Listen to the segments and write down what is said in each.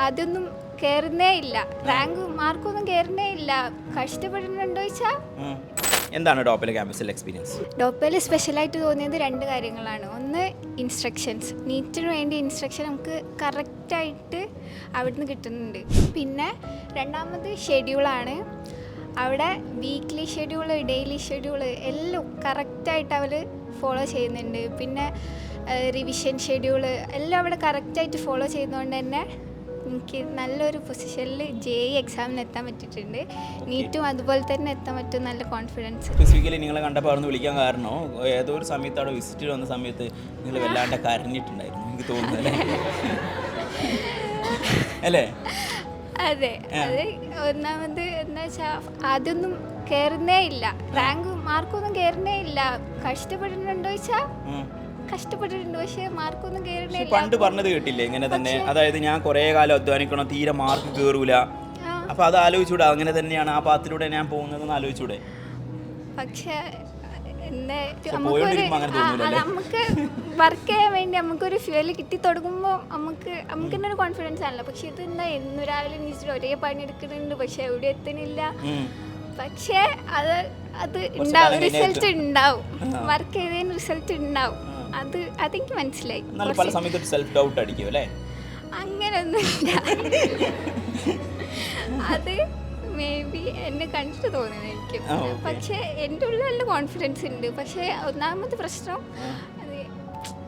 അതൊന്നും കയറുന്നേ ഇല്ല. റാങ്ക് മാർക്കൊന്നും കയറുന്നേ ഇല്ല. കഷ്ടപ്പെടുന്നുണ്ടോ ചോദിച്ചാൽ എന്താണ് ടോപ്പിലെ ക്യാമ്പസിൽ എക്സ്പീരിയൻസ്? ടോപ്പിൽ സ്പെഷ്യലായിട്ട് തോന്നിയത് 2 കാര്യങ്ങളാണ്. ഒന്ന് ഇൻസ്ട്രക്ഷൻസ്, നീറ്റിന് വേണ്ടി ഇൻസ്ട്രക്ഷൻ നമുക്ക് കറക്റ്റായിട്ട് അവിടുന്ന് കിട്ടുന്നുണ്ട്. പിന്നെ രണ്ടാമത് ഷെഡ്യൂളാണ്. അവിടെ വീക്ക്ലി ഷെഡ്യൂള്, ഡെയിലി ഷെഡ്യൂള് എല്ലാം കറക്റ്റായിട്ട് അവർ ഫോളോ ചെയ്യുന്നുണ്ട്. പിന്നെ റിവിഷൻ ഷെഡ്യൂള് എല്ലാം അവിടെ കറക്റ്റായിട്ട് ഫോളോ ചെയ്യുന്നതുകൊണ്ട് തന്നെ എനിക്ക് നല്ലൊരു പൊസിഷനിൽ JEE എക്സാമിന് എത്താൻ പറ്റിയിട്ടുണ്ട്. നീറ്റും അതുപോലെ തന്നെ എത്താൻ പറ്റും, നല്ല കോൺഫിഡൻസ്. സ്പെസിഫിക്കലി നിങ്ങളെ കണ്ടപ്പോൾ അവിടുന്ന് വിളിക്കാൻ കാരണമോ ഏതോ ഒരു സമയത്ത് അവിടെ വിസിറ്റ് വന്ന സമയത്ത് നിങ്ങൾ വല്ലാണ്ട് കരഞ്ഞിട്ടുണ്ടായിരുന്നു എനിക്ക് തോന്നുന്നു അല്ലേ? അതെ, അത് ഒന്നാമത് എന്താ വെച്ചാൽ അതൊന്നും കയറുന്നേ ഇല്ല. റാങ്ക് മാർക്കൊന്നും കയറുന്നേ ഇല്ല. കഷ്ടപ്പെടുന്നുണ്ടോ ചോദിച്ചാൽ കഷ്ടപ്പെട്ടിട്ടുണ്ട്, പക്ഷേ മാർക്കൊന്നും കയറുന്നേ ഇല്ല. പണ്ട് പറഞ്ഞത് കേട്ടില്ലേ ഇങ്ങനെ തന്നെ, അതായത് ഞാൻ കുറേ കാലം അധ്വാനിക്കണം, തീരെ മാർക്ക് കയറൂല. അപ്പൊ അത് ആലോചിച്ചൂടെ, അങ്ങനെ തന്നെയാണ് ആ പാത്തിലൂടെ ഞാൻ പോകുന്നതെന്ന് ആലോചിച്ചൂടെ? പക്ഷേ നമുക്ക് വർക്ക് ചെയ്യാൻ വേണ്ടി നമുക്കൊരു ഫ്യൂവൽ കിട്ടി തുടങ്ങുമ്പോൾ നമുക്ക് തന്നെ ഒരു കോൺഫിഡൻസ് ആണല്ലോ. പക്ഷെ ഇതെന്താ എന്നും രാവിലെ എണീച്ചിട്ട് ഒരേ പണി എടുക്കുന്നുണ്ട്, പക്ഷെ എവിടെ എത്തുന്നില്ല. പക്ഷേ അത് ഉണ്ടാവും, റിസൾട്ട് ഉണ്ടാവും. വർക്ക് ചെയ്തതിന് റിസൾട്ട് ഉണ്ടാവും. അതെനിക്ക് മനസ്സിലായി. പല സമയത്ത് സെൽഫ് ഡൗട്ട് അടിക്കും അല്ലേ? അങ്ങനൊന്നുമില്ല. അത് മേ ബി എന്നെ കണ്ടിട്ട് തോന്നുന്നതായിരിക്കും. പക്ഷേ എൻ്റെ ഉള്ളിൽ നല്ല കോൺഫിഡൻസ് ഉണ്ട്. പക്ഷേ ഒന്നാമത്തെ പ്രശ്നം അത്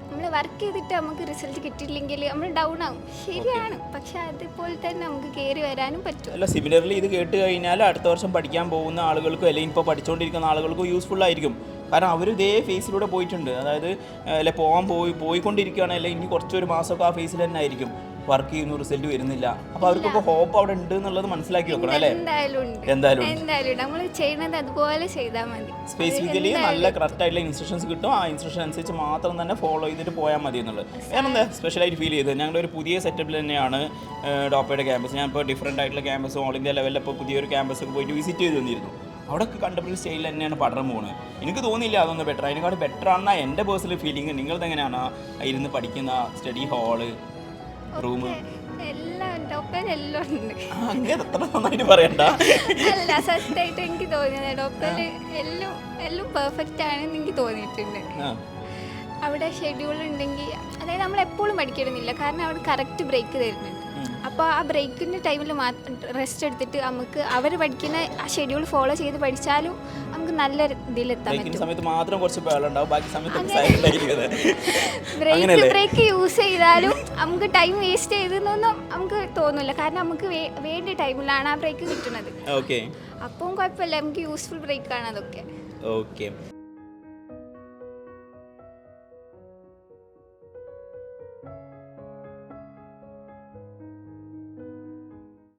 നമ്മൾ വർക്ക് ചെയ്തിട്ട് നമുക്ക് റിസൾട്ട് കിട്ടിയില്ലെങ്കിൽ നമ്മൾ ഡൗൺ ആവും. ശരിയാണ്, പക്ഷെ അതുപോലെ തന്നെ നമുക്ക് കയറി വരാനും പറ്റും. അല്ല, സിമിലർലി ഇത് കേട്ട് കഴിഞ്ഞാൽ അടുത്ത വർഷം പഠിക്കാൻ പോകുന്ന ആളുകൾക്കും അല്ലെങ്കിൽ ഇപ്പോൾ പഠിച്ചുകൊണ്ടിരിക്കുന്ന ആളുകൾക്കും യൂസ്ഫുൾ ആയിരിക്കും. കാരണം അവർ ഇതേ ഫേസിലൂടെ പോയിട്ടുണ്ട്. അതായത് അല്ലെ പോയിക്കൊണ്ടിരിക്കുകയാണ്, അല്ലെങ്കിൽ ഇനി കുറച്ചൊരു മാസമൊക്കെ ആ ഫേസിൽ തന്നെ ആയിരിക്കും വർക്ക് ചെയ്യുന്നു, റിസൾട്ട് വരുന്നില്ല. അപ്പോൾ അവർക്കൊക്കെ ഹോപ്പ് അവിടെ ഉണ്ട് എന്നുള്ളത് മനസ്സിലാക്കി വെക്കണം അല്ലേ? എന്തായാലും നമ്മൾ ചെയ്യുന്നത് അതുപോലെ ചെയ്താൽ മതി. സ്പെസിഫിക്കലി നല്ല കറക്റ്റ് ആയിട്ടുള്ള ഇൻസ്ട്രക്ഷൻസ് കിട്ടും. ആ ഇൻസ്ട്രക്ഷൻ അനുസരിച്ച് മാത്രം തന്നെ ഫോളോ ചെയ്തിട്ട് പോയാൽ മതി എന്നുള്ളത്. വേറെന്താ സ്പെഷ്യലായിട്ട് ഫീൽ ചെയ്തത്? ഞങ്ങളുടെ ഒരു പുതിയ സെറ്റപ്പിൽ തന്നെയാണ് ഡോപ്പയുടെ ക്യാമ്പസ്. ഞാനിപ്പോൾ ഡിഫറെൻ്റ് ആയിട്ടുള്ള ക്യാമ്പസ്, ഓൾ ഇന്ത്യ ലെവലിൽ ഇപ്പോൾ പുതിയൊരു ക്യാമ്പസൊക്കെ പോയിട്ട് വിസിറ്റ് ചെയ്ത് തന്നിരുന്നു. അവിടെയൊക്കെ കണ്ടപ്പോൾ സ്റ്റൈലിൽ തന്നെയാണ് പഠനം പോകുന്നത്. എനിക്ക് തോന്നിയില്ല അതൊന്നും ബെറ്റർ, അതിനെക്കാട് ബെറ്റർ ആണെന്നാണ് എൻ്റെ പേഴ്സണൽ ഫീലിംഗ്. നിങ്ങളത് എങ്ങനെയാണ് ഇരുന്ന് പഠിക്കുന്ന സ്റ്റഡി ഹാള്, റൂം? അങ്ങനെ അത്ര നന്നായിട്ട് പറയണ്ട. അല്ല, സത്യമായിട്ട് എനിക്ക് തോന്നിയത് ഡോക്ടറിൽ എല്ലാം പെർഫെക്റ്റ് ആണെന്ന് എനിക്ക് തോന്നിയിട്ടുണ്ട്. അവിടെ ഷെഡ്യൂൾ ഉണ്ടെങ്കിൽ, അതായത് നമ്മൾ എപ്പോഴും പഠിക്കണമെന്നില്ല, കാരണം അവിടെ കറക്റ്റ് ബ്രേക്ക് തരുന്നുണ്ട്. അപ്പോൾ ആ ബ്രേക്കിൻ്റെ ടൈമിൽ റെസ്റ്റ് എടുത്തിട്ട് നമുക്ക് അവർ പഠിക്കുന്ന ആ ഷെഡ്യൂൾ ഫോളോ ചെയ്ത് പഠിച്ചാലും നമുക്ക് നല്ല ഇതിലെത്താൻ പറ്റും. ബ്രേക്ക് യൂസ് ചെയ്താലും നമുക്ക് ടൈം വേസ്റ്റ് ചെയ്തെന്നൊന്നും നമുക്ക് തോന്നില്ല, കാരണം നമുക്ക് വേണ്ട ടൈമിലാണ് ആ ബ്രേക്ക് കിട്ടുന്നത്. അപ്പം കുഴപ്പമില്ല, നമുക്ക് യൂസ്ഫുൾ ബ്രേക്കാണ് അതൊക്കെ. ഓക്കെ.